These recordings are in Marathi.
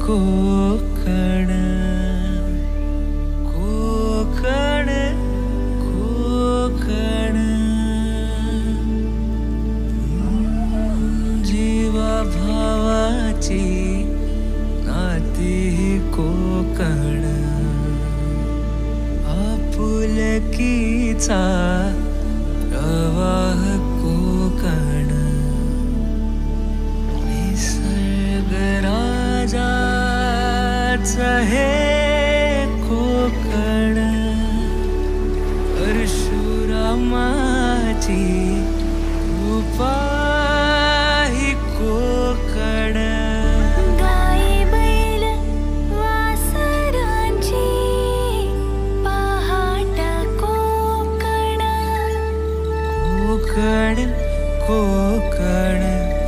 कोकण कोकण कोकण जीवा भावाची नाती कोकण आपुलकीचा प्रवाह कोकण निसर्गराजाचा हे कोकण परशुरामाची कृपा ही कोकण गाई बैल वासरांची पहाट कोकण कोकण कोकण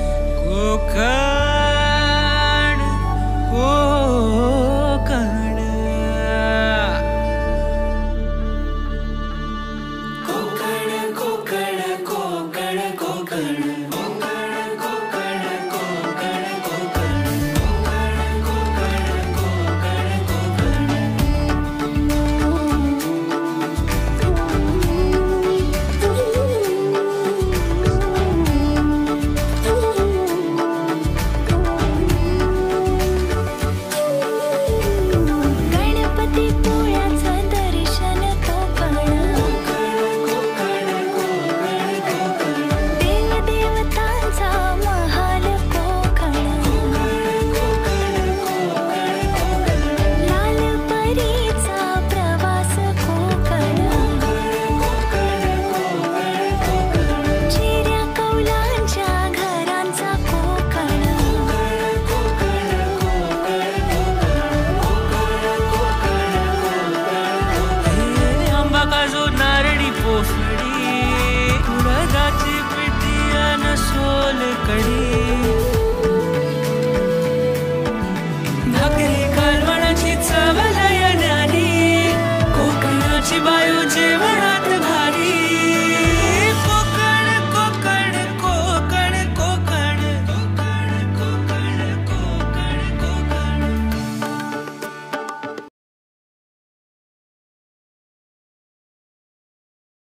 कोकण उडदाची पिठी अन सोलकढी भाकरी